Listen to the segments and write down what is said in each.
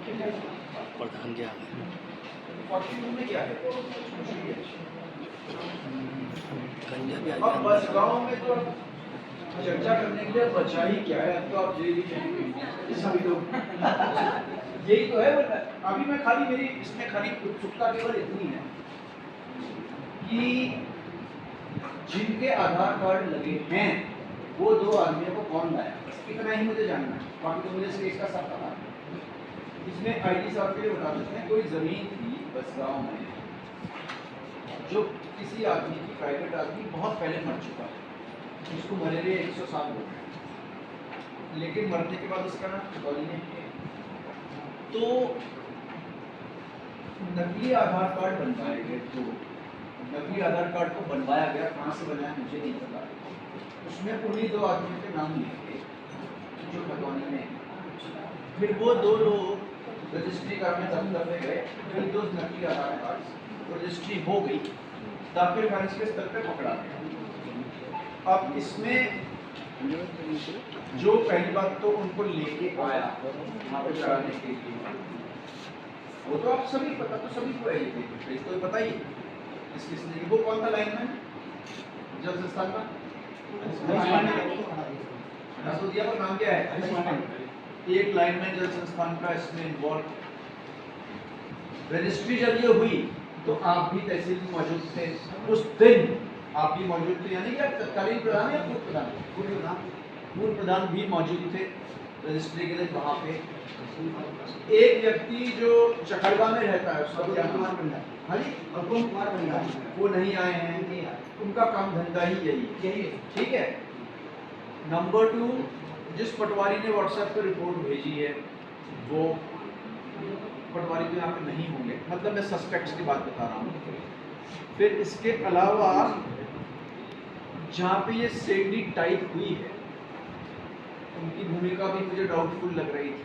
प्रधान क्या है? 42 में क्या है? गंजा भी आ अब बस गाँव में तो चर्चा करने के लिए बचा ही क्या है? अब तो आप जेल सभी लोग यही तो है। अभी मैं खाली मेरी इसमें खाली उत्सुकता केवल इतनी है कि जिनके आधार कार्ड लगे हैं वो 2 आदमियों को कौन लाया, इतना ही मुझे जानना है। बाकी तो मुझे सिर्फ इसका सब पता है। इसमें आईडी साहब के लिए बता देते हैं, कोई जमीन थी बस गाँव में जो किसी आदमी की, प्राइवेट आदमी बहुत पहले मर चुका है, उसको मरे हुए 107 हो गए, लेकिन मरने के बाद उसका नाम चौधरी ने किया। तो नकली आधार कार्ड बनवाए गए, तो नकली आधार कार्ड को बनवाया गया, कहाँ से बनाया मुझे नहीं पता। उसमें उन्हीं 2 आदमियों के नाम लिखे जो खतौनी में। फिर वो 2 लोग रजिस्ट्री करने दफ्तर में गए, फिर 2 नकली आधार कार्ड रजिस्ट्री हो गई, दाखिल खारिज के स्तर पर पकड़ा गया। अब इसमें जो पहली बात तो उनको लेके आया वहाँ पे कराने के लिए, वो तो आप सभी पता, तो सभी को है, ये तो पता ही किसने। वो कौन था लाइनमैन जल संस्थान का? नसोदिया का नाम क्या है? एक लाइनमैन जल संस्थान का इसमें इन्वॉल्व। रजिस्ट्री जब ये हुई तो आप भी तहसील में मौजूद थे उस दिन, आप भी मौजूद थे, यानी कि तत्कालीन प्रधान या पूर्व प्रधान? पूर्व प्रधान भी मौजूद थे रजिस्ट्री के लिए वहाँ पे। एक व्यक्ति जो चकड़वा में रहता है, उसका क्या नाम है? हाँ जी, अरुण कुमार भंडारी, वो नहीं आए हैं, उनका काम धंधा ही यही है, ठीक है। नंबर 2, जिस पटवारी ने व्हाट्सएप पर रिपोर्ट भेजी है वो पटवारी तो यहाँ पे नहीं होंगे, मतलब मैं सस्पेक्ट्स की बात बता रहा हूँ। फिर इसके अलावा जहाँ पे ये सेंडी टाइप हुई है उनकी भूमिका भी मुझे डाउटफुल लग रही थी।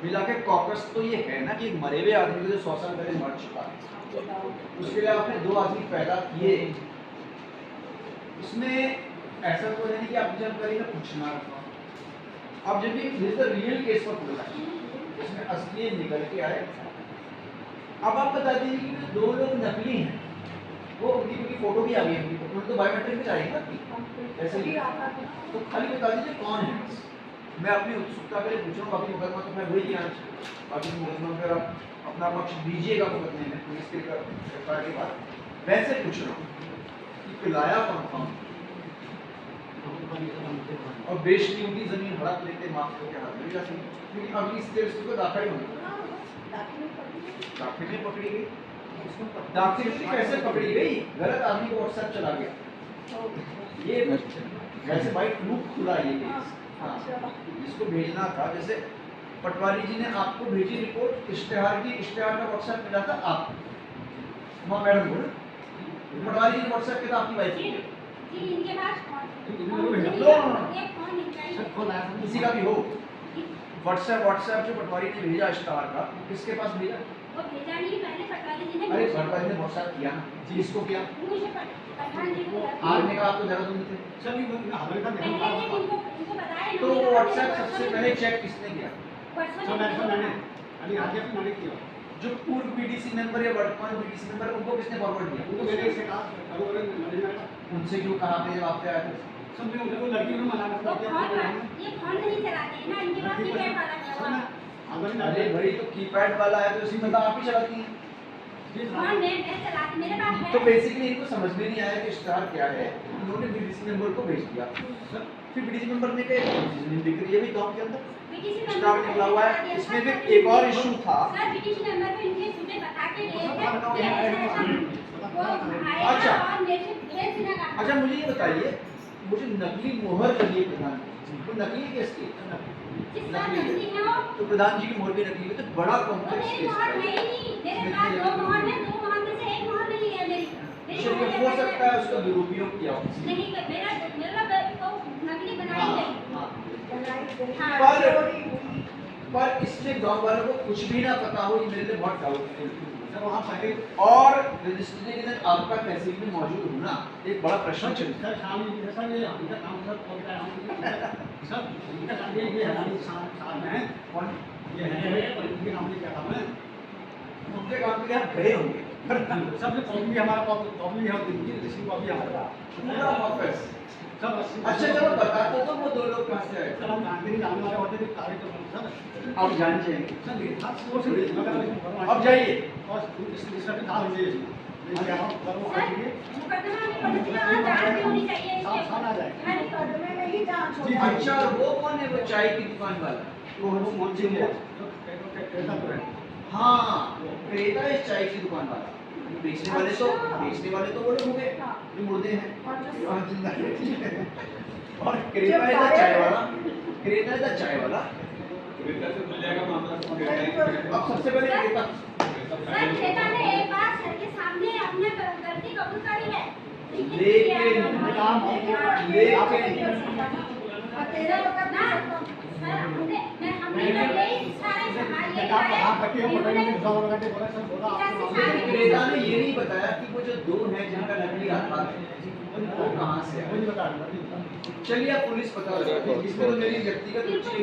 मिला के कॉकस तो ये है ना कि मरे हुए आदमी को जो 100 साल पहले मर चुका है, उसके लिए आपने 2 आदमी पैदा किए। इसमें ऐसा तो है नहीं कि आप जानकारी में पूछना रखा। अब जब ये रियल केस पर खुला है, इसमें असली निकल के आए। अब आप बता दीजिए कि 2 लोग नकली हैं, वो उनकी फोटो भी आ गई है, उनको तो बायोमेट्रिक भी चाहिए ना, ऐसे ही तो खाली बता दीजिए कौन है। मैं अपनी उत्सुकता के लिए पूछ रहा हूँ, बाकी मुकदमा तो मैं वही आज, बाकी मुकदमा फिर आप अपना पक्ष दीजिएगा मुकदमे में पुलिस के गिरफ्तार के बाद। वैसे पूछ रहा हूँ कि पिलाया कौन और बेचनी उनकी जमीन हड़प लेते माफिया के हाथ में, क्योंकि अगली स्टेज को दाखिल होना, दाखिल में पकड़ी गई। दाखिल से कैसे पकड़ी गई? गलत आदमी को व्हाट्सएप चला गया, ये वैसे भाई लूप खुला ये केस। हाँ, जिसको भेजना था, जैसे पटवारी जी ने आपको भेजी रिपोर्ट इश्तेहार की, इश्तेहार का व्हाट्सएप मिला था आपको, मैडम को पटवारी जी ने व्हाट्सएप किया था आपकी वाइफ को, किसी का भी हो व्हाट्सएप जो पटवारी ने भेजा इश्तेहार का, किसके पास भेजा? वो भेजा नहीं, पहले पटवारी जी ने। अरे पटवारी ने व्हाट्सएप किया ना जी, इसको किया आपने कहा आपको देहरादून में थे सभी उनको बताया। तो व्हाट्सएप सबसे पहले चेक किसने किया? जो पूर्व बीडीसी मेंबर या वर्तमान बीडीसी मेंबर, उनको किसने फॉरवर्ड किया? उनको मैंने से कहा, उनसे क्यों कहा आपने जब आप पे आए थे? सब में उनको लड़की ने मना कर दिया, ये फोन नहीं चलाते हैं ना, इनके पास कीपैड वाला क्या हुआ? अरे भाई तो कीपैड वाला है तो उसी में आप ही चलाती हैं। फोन मैं चलाती, मेरे पास है। तो बेसिकली इनको समझ में नहीं आया कि स्टार क्या है, उन्होंने बीडीसी मेंबर को भेज दिया। फिर बीडीसी मेंबर ने कहा जमीन बिक रही है भी गांव के अंदर, स्टार निकला हुआ है। इसमें फिर एक और इशू था सर, बीडीसी मेंबर को इनके सूटे बता के गए थे। अच्छा मुझे ये बताइए, मुझे नकली मोहर लगी है प्रधान जी, वो नकली केस की नकली है, तो प्रधान जी की मोहर भी नकली है, तो बड़ा कॉम्प्लेक्स केस है। मेरे पास 2 मोहर है, 2 मोहर में से 1 मोहर नहीं है मेरी। हो सकता है उसका दुरुपयोग किया हो। नहीं, मेरा तो नकली बनाई गई। पर इसमें गांव वालों को कुछ भी ना पता हो, ये मेरे लिए बहुत डाउटफुल। वहाँ पहले और रजिस्ट्री के दिन आपका तहसील में मौजूद होना एक बड़ा प्रश्न चिन्ह है। सर शामिल सर ये इनका काम सर और क्या सर इनका काम ये है हम साथ में हैं और ये है इनके काम में क्या काम है उनके काम के लिए आप गए होंगे सबसे प्रॉब्लम हमारा प्रॉब्लम है दिल्ली रिसीव अभी हमारा पूरा ऑफिस। सब अच्छा चलो बता दो वो दो लोग कहाँ से आए? सर हम गांधी जाने वाले होते थे तारीख तो सर आप जान जाएंगे। सर मेरे साथ वो से अब जाइए। और इसका भी काम है लेकिन हम करो आइए मुकदमा में पुलिस की आवाज जांच होनी चाहिए साफ आ जाए हर मुकदमे में ही जांच हो जी, अच्छा वो कौन है वो चाय की दुकान वाला? वो मोची है कहता तो है हाँ क्रेता है चाय की दुकान वाला। बेचने वाले तो वो लोग हो गए जो मुर्दे हैं और जिंदा है। और क्रेता है चाय वाला, क्रेता है चाय वाला। अब सबसे पहले क्रेता सर क्रेता ने एक बार सर के सामने अपने गलती कबूल करी है अकेला मुकदमा सर हमने पहले ही सारे सामान लेके आए क्रेता ने ये नहीं बताया कि वो जो दो हैं जिनका नकली आधार है वो कहाँ से है। चलिए आप पुलिस पता लगाइए। इसमें तो मेरी व्यक्तिगत रुचि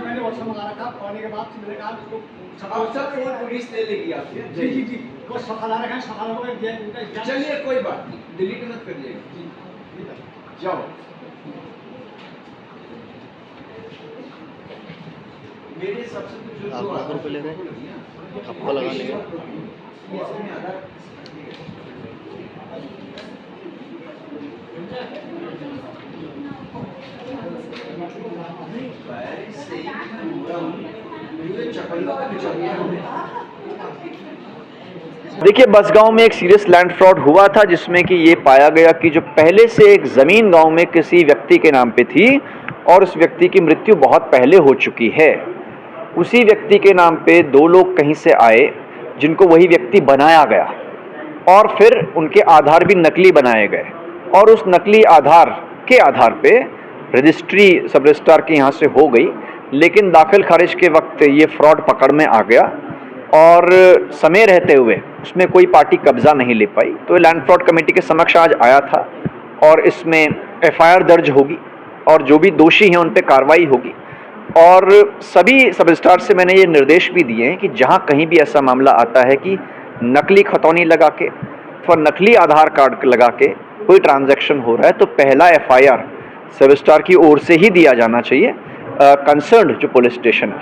मैंने व्हाट्सएप मंगा रखा पढ़ने के बाद मैंने कहा इसको अब सब फोन पुलिस ले लेगी आपसे। जी जी जी को सफाला रखा है सफाला को दिया इनका चलिए कोई बात नहीं डिलीट मत करिएगा। जाओ मेरे सबसे जो आप लाख रुपए ले रहे हैं आपको लगा लेंगे। देखिए बसगांव में एक सीरियस लैंड फ्रॉड हुआ था जिसमें कि ये पाया गया कि जो पहले से एक ज़मीन गांव में किसी व्यक्ति के नाम पे थी और उस व्यक्ति की मृत्यु बहुत पहले हो चुकी है। उसी व्यक्ति के नाम पे दो लोग कहीं से आए जिनको वही व्यक्ति बनाया गया और फिर उनके आधार भी नकली बनाए गए और उस नकली आधार के आधार पे रजिस्ट्री सब रजिस्ट्रार के यहाँ से हो गई, लेकिन दाखिल खारिज के वक्त ये फ्रॉड पकड़ में आ गया और समय रहते हुए उसमें कोई पार्टी कब्जा नहीं ले पाई। तो लैंड फ्रॉड कमेटी के समक्ष आज आया था और इसमें एफआईआर दर्ज होगी और जो भी दोषी हैं उन पर कार्रवाई होगी। और सभी सब रजिस्ट्रार से मैंने ये निर्देश भी दिए हैं कि जहाँ कहीं भी ऐसा मामला आता है कि नकली खतौनी लगा के और नकली आधार कार्ड लगा के कोई ट्रांजैक्शन हो रहा है तो पहला एफआईआर सब रजिस्ट्रार की ओर से ही दिया जाना चाहिए कंसर्न्ड जो पुलिस स्टेशन है।